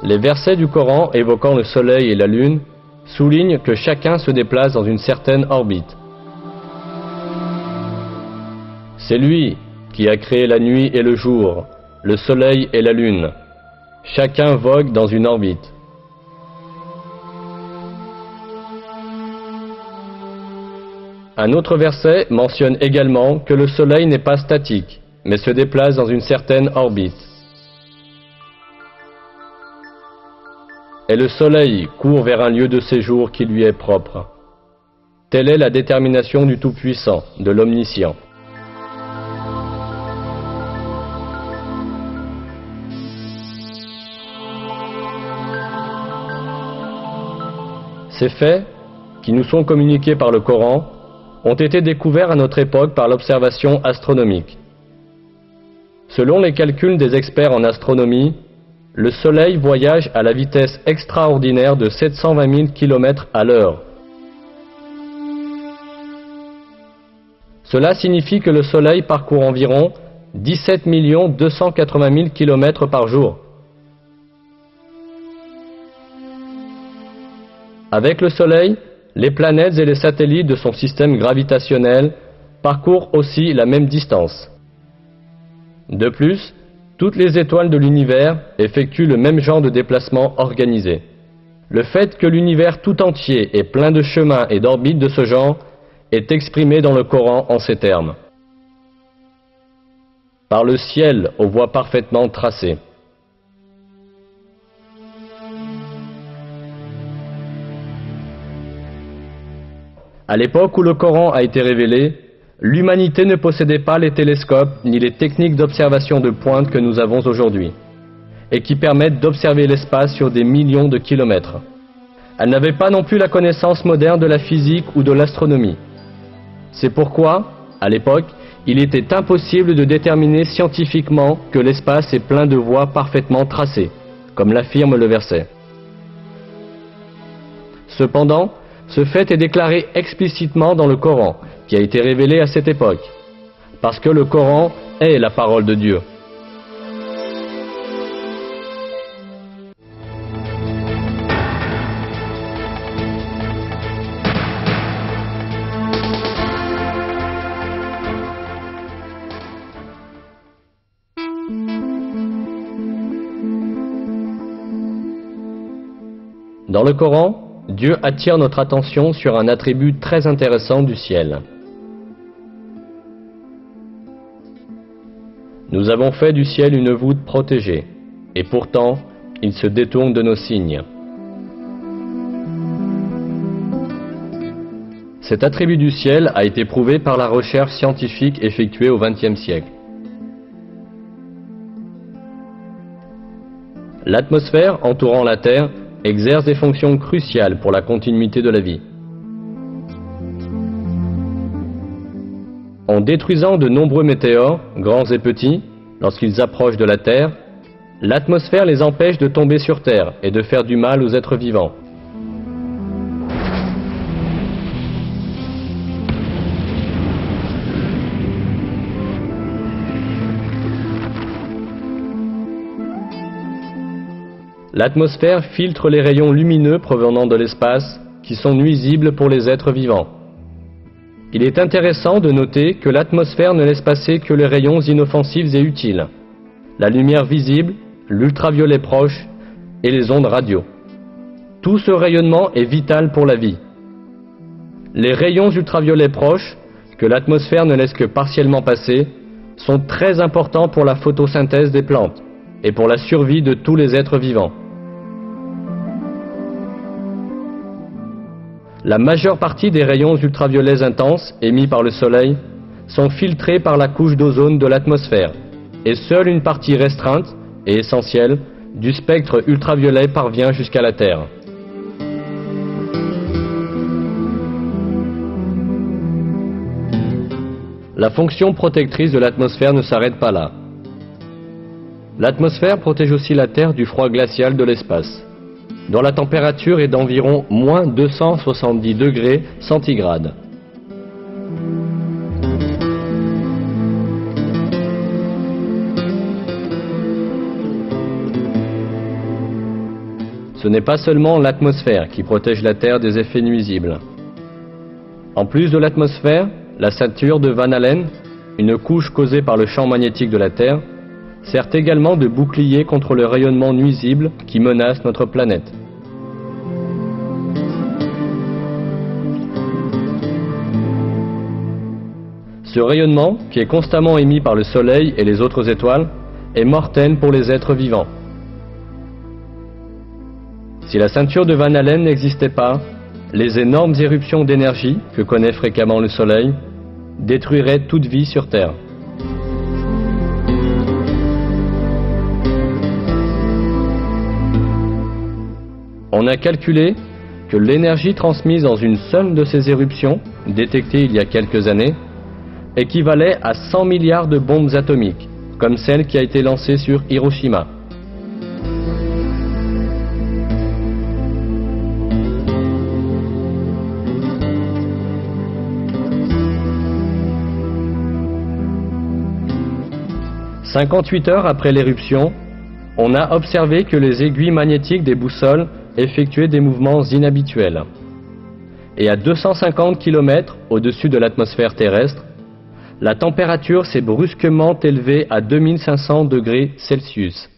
Les versets du Coran évoquant le Soleil et la Lune soulignent que chacun se déplace dans une certaine orbite. C'est lui qui a créé la nuit et le jour, le Soleil et la Lune. Chacun vogue dans une orbite. Un autre verset mentionne également que le Soleil n'est pas statique, mais se déplace dans une certaine orbite. Et le Soleil court vers un lieu de séjour qui lui est propre. Telle est la détermination du Tout-Puissant, de l'Omniscient. Ces faits, qui nous sont communiqués par le Coran, ont été découverts à notre époque par l'observation astronomique. Selon les calculs des experts en astronomie, le Soleil voyage à la vitesse extraordinaire de 720 000 km à l'heure. Cela signifie que le Soleil parcourt environ 17 280 000 km par jour. Avec le Soleil, les planètes et les satellites de son système gravitationnel parcourent aussi la même distance. De plus, toutes les étoiles de l'univers effectuent le même genre de déplacement organisé. Le fait que l'univers tout entier est plein de chemins et d'orbites de ce genre est exprimé dans le Coran en ces termes. Par le ciel aux voies parfaitement tracées. À l'époque où le Coran a été révélé, l'humanité ne possédait pas les télescopes ni les techniques d'observation de pointe que nous avons aujourd'hui, et qui permettent d'observer l'espace sur des millions de kilomètres. Elle n'avait pas non plus la connaissance moderne de la physique ou de l'astronomie. C'est pourquoi, à l'époque, il était impossible de déterminer scientifiquement que l'espace est plein de voies parfaitement tracées, comme l'affirme le verset. Cependant, ce fait est déclaré explicitement dans le Coran, qui a été révélé à cette époque, parce que le Coran est la parole de Dieu. Dans le Coran, Dieu attire notre attention sur un attribut très intéressant du ciel. Nous avons fait du ciel une voûte protégée, et pourtant, il se détourne de nos signes. Cet attribut du ciel a été prouvé par la recherche scientifique effectuée au XXe siècle. L'atmosphère entourant la Terre exerce des fonctions cruciales pour la continuité de la vie. En détruisant de nombreux météores, grands et petits, lorsqu'ils approchent de la Terre, l'atmosphère les empêche de tomber sur Terre et de faire du mal aux êtres vivants. L'atmosphère filtre les rayons lumineux provenant de l'espace qui sont nuisibles pour les êtres vivants. Il est intéressant de noter que l'atmosphère ne laisse passer que les rayons inoffensifs et utiles, la lumière visible, l'ultraviolet proche et les ondes radio. Tout ce rayonnement est vital pour la vie. Les rayons ultraviolets proches, que l'atmosphère ne laisse que partiellement passer, sont très importants pour la photosynthèse des plantes et pour la survie de tous les êtres vivants. La majeure partie des rayons ultraviolets intenses émis par le Soleil sont filtrés par la couche d'ozone de l'atmosphère, et seule une partie restreinte et essentielle du spectre ultraviolet parvient jusqu'à la Terre. La fonction protectrice de l'atmosphère ne s'arrête pas là. L'atmosphère protège aussi la Terre du froid glacial de l'espace, dont la température est d'environ moins 270 degrés centigrades. Ce n'est pas seulement l'atmosphère qui protège la Terre des effets nuisibles. En plus de l'atmosphère, la ceinture de Van Allen, une couche causée par le champ magnétique de la Terre, sert également de bouclier contre le rayonnement nuisible qui menace notre planète. Ce rayonnement, qui est constamment émis par le Soleil et les autres étoiles, est mortel pour les êtres vivants. Si la ceinture de Van Allen n'existait pas, les énormes éruptions d'énergie que connaît fréquemment le Soleil détruiraient toute vie sur Terre. On a calculé que l'énergie transmise dans une seule de ces éruptions, détectée il y a quelques années, équivalait à 100 milliards de bombes atomiques, comme celle qui a été lancée sur Hiroshima. « 58 heures après l'éruption, on a observé que les aiguilles magnétiques des boussoles effectuaient des mouvements inhabituels. Et à 250 km au-dessus de l'atmosphère terrestre, la température s'est brusquement élevée à 2500 degrés Celsius.